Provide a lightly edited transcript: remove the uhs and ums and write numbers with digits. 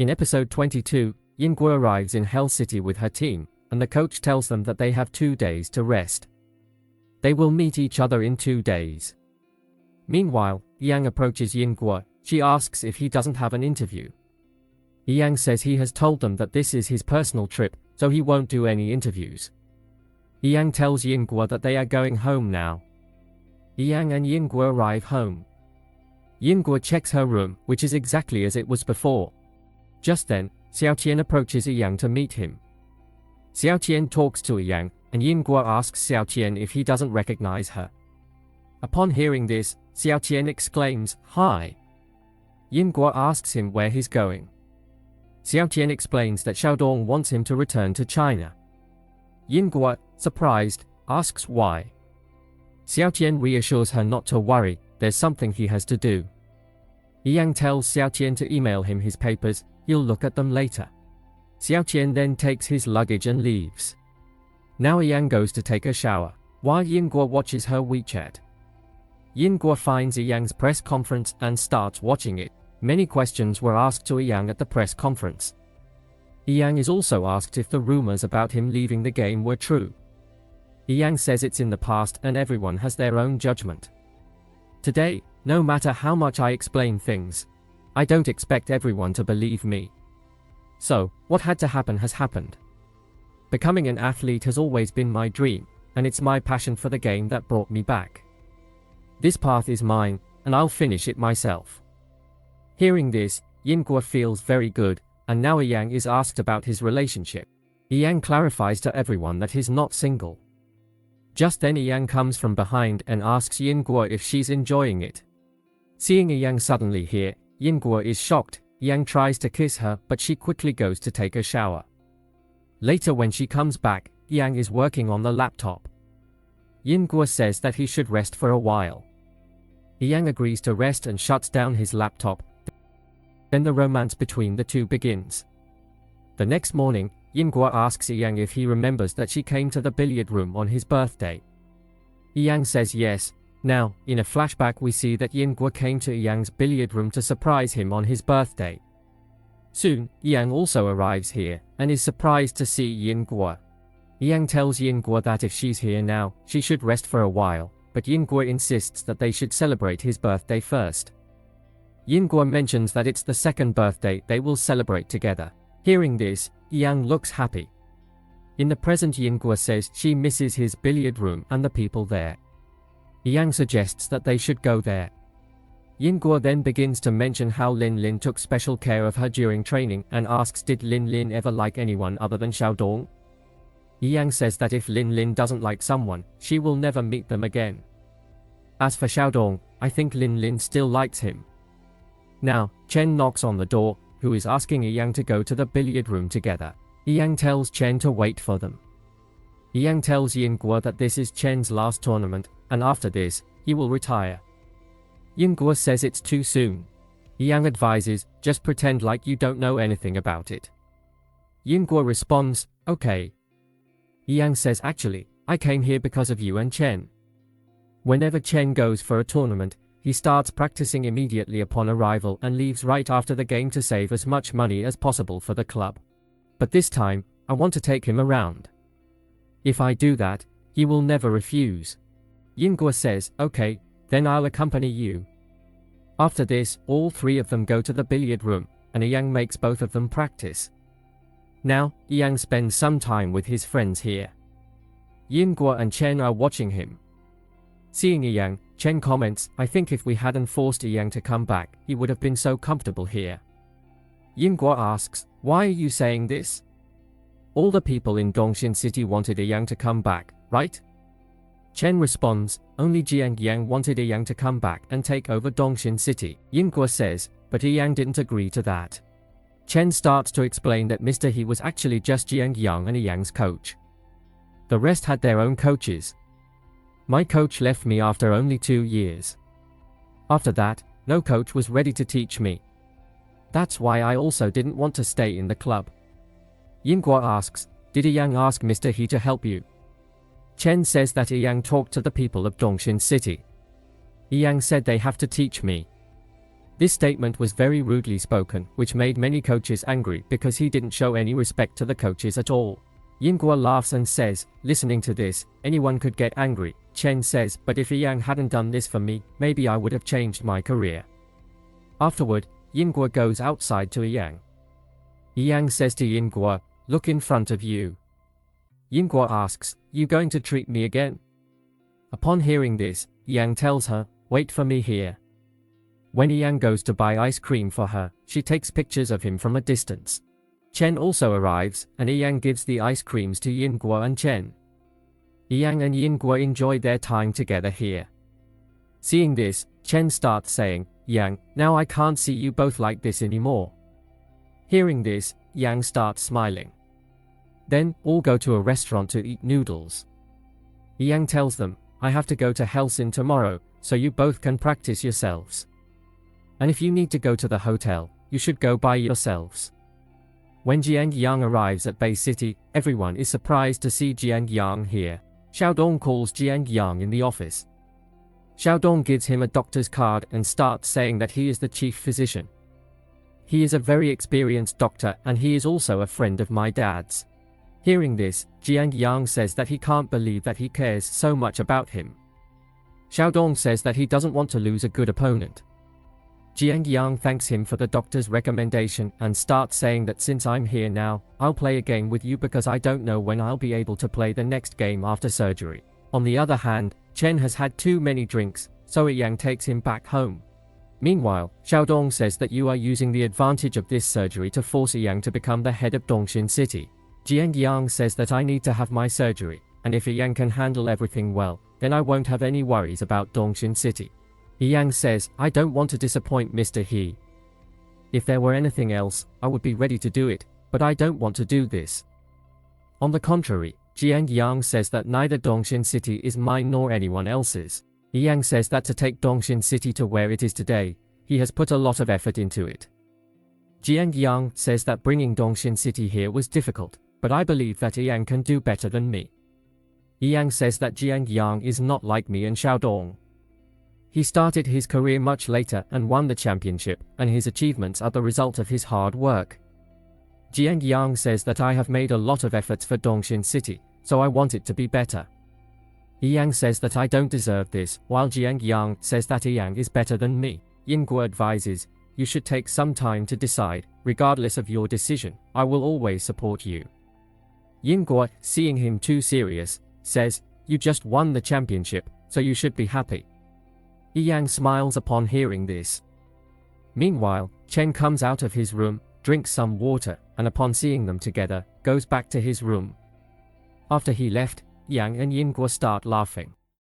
In episode 22, Yingguo arrives in Hell City with her team, and the coach tells them that they have 2 days to rest. They will meet each other in 2 days. Meanwhile, Yiyang approaches Yingguo. She asks if he doesn't have an interview. Yiyang says he has told them that this is his personal trip, so he won't do any interviews. Yiyang tells Yingguo that they are going home now. Yiyang and Yingguo arrive home. Yingguo checks her room, which is exactly as it was before. Just then, Xiaoqian approaches Yiyang to meet him. Xiaoqian talks to Yiyang, and Yingguo asks Xiaoqian if he doesn't recognize her. Upon hearing this, Xiaoqian exclaims, "Hi!" Yingguo asks him where he's going. Xiaoqian explains that Xiaodong wants him to return to China. Yingguo, surprised, asks why. Xiaoqian reassures her not to worry, there's something he has to do. Yiyang tells Xiaoqian to email him his papers, he'll look at them later. Xiaoqian then takes his luggage and leaves. Now Yiyang goes to take a shower, while Yingguo watches her WeChat. Yingguo finds Yiyang's press conference and starts watching it. Many questions were asked to Yiyang at the press conference. Yiyang is also asked if the rumors about him leaving the game were true. Yiyang says it's in the past and everyone has their own judgment. Today, no matter how much I explain things, I don't expect everyone to believe me. So, what had to happen has happened. Becoming an athlete has always been my dream, and it's my passion for the game that brought me back. This path is mine, and I'll finish it myself. Hearing this, Yingguo feels very good, and now Yiyang is asked about his relationship. Yiyang clarifies to everyone that he's not single. Just then Yiyang comes from behind and asks Yingguo if she's enjoying it. Seeing Yiyang suddenly here, Yingguo is shocked. Yiyang tries to kiss her, but she quickly goes to take a shower. Later when she comes back, Yiyang is working on the laptop. Yingguo says that he should rest for a while. Yiyang agrees to rest and shuts down his laptop. Then the romance between the two begins. The next morning, Yingguo asks Yiyang if he remembers that she came to the billiard room on his birthday. Yiyang says yes. Now, in a flashback we see that Yingguo came to Yiyang's billiard room to surprise him on his birthday. Soon, Yiyang also arrives here, and is surprised to see Yingguo. Yiyang tells Yingguo that if she's here now, she should rest for a while, but Yingguo insists that they should celebrate his birthday first. Yingguo mentions that it's the second birthday they will celebrate together. Hearing this, Yiyang looks happy. In the present, Yingguo says she misses his billiard room and the people there. Yiyang suggests that they should go there. Yingguo then begins to mention how Lin Lin took special care of her during training and asks did Lin Lin ever like anyone other than Xiaodong? Yiyang says that if Lin Lin doesn't like someone, she will never meet them again. As for Xiaodong, I think Lin Lin still likes him. Now, Chen knocks on the door, who is asking Yiyang to go to the billiard room together. Yiyang tells Chen to wait for them. Yiyang tells Yingguo that this is Chen's last tournament, and after this, he will retire. Yingguo says it's too soon. Yiyang advises, just pretend like you don't know anything about it. Yingguo responds, okay. Yiyang says actually, I came here because of you and Chen. Whenever Chen goes for a tournament, he starts practicing immediately upon arrival and leaves right after the game to save as much money as possible for the club. But this time, I want to take him around. If I do that, he will never refuse. Yingguo says, okay, then I'll accompany you. After this, all three of them go to the billiard room, and Yiyang makes both of them practice. Now, Yiyang spends some time with his friends here. Yingguo and Chen are watching him. Seeing Yiyang, Chen comments, I think if we hadn't forced Yiyang to come back, he would have been so comfortable here. Yingguo asks, why are you saying this? All the people in Dongxin City wanted Yiyang to come back, right? Chen responds, only Yiyang wanted Yiyang to come back and take over Dongxin City. Yingguo says, but Yiyang didn't agree to that. Chen starts to explain that Mr. He was actually just Yiyang and Yiyang's coach. The rest had their own coaches. My coach left me after only 2 years. After that, no coach was ready to teach me. That's why I also didn't want to stay in the club. Yingguo asks, did Yiyang ask Mr. He to help you? Chen says that Yiyang talked to the people of Dongxin City. Yiyang said they have to teach me. This statement was very rudely spoken, which made many coaches angry because he didn't show any respect to the coaches at all. Yingguo laughs and says, listening to this, anyone could get angry. Chen says, but if Yiyang hadn't done this for me, maybe I would have changed my career. Afterward, Yingguo goes outside to Yiyang. Yiyang says to Yingguo, look in front of you. Yingguo asks, you going to treat me again? Upon hearing this, Yiyang tells her, wait for me here. When Yiyang goes to buy ice cream for her, she takes pictures of him from a distance. Chen also arrives, and Yiyang gives the ice creams to Yingguo and Chen. Yiyang and Yingguo enjoy their time together here. Seeing this, Chen starts saying, Yang, now I can't see you both like this anymore. Hearing this, Yang starts smiling. Then, all go to a restaurant to eat noodles. Yiyang tells them, I have to go to Helsinki tomorrow, so you both can practice yourselves. And if you need to go to the hotel, you should go by yourselves. When Yiyang arrives at Bay City, everyone is surprised to see Yiyang here. Xiaodong calls Yiyang in the office. Xiaodong gives him a doctor's card and starts saying that he is the chief physician. He is a very experienced doctor and he is also a friend of my dad's. Hearing this, Yiyang says that he can't believe that he cares so much about him. Xiaodong says that he doesn't want to lose a good opponent. Yiyang thanks him for the doctor's recommendation and starts saying that since I'm here now, I'll play a game with you because I don't know when I'll be able to play the next game after surgery. On the other hand, Chen has had too many drinks, so Yiyang takes him back home. Meanwhile, Xiaodong says that you are using the advantage of this surgery to force Yiyang to become the head of Dongxin City. Yiyang says that I need to have my surgery, and if Yiyang can handle everything well, then I won't have any worries about Dongxin City. Yiyang says, I don't want to disappoint Mr. He. If there were anything else, I would be ready to do it, but I don't want to do this. On the contrary, Yiyang says that neither Dongxin City is mine nor anyone else's. Yiyang says that to take Dongxin City to where it is today, he has put a lot of effort into it. Yiyang says that bringing Dongxin City here was difficult, but I believe that Yiyang can do better than me. Yiyang says that Yiyang is not like me and Xiaodong. He started his career much later and won the championship, and his achievements are the result of his hard work. Yiyang says that I have made a lot of efforts for Dongxin City, so I want it to be better. Yiyang says that I don't deserve this, while Yiyang says that Yiyang is better than me. Yingguo advises, you should take some time to decide, regardless of your decision, I will always support you. Yingguo, seeing him too serious, says, you just won the championship, so you should be happy. Yiyang smiles upon hearing this. Meanwhile, Chen comes out of his room, drinks some water, and upon seeing them together, goes back to his room. After he left, Yang and Yingguo start laughing.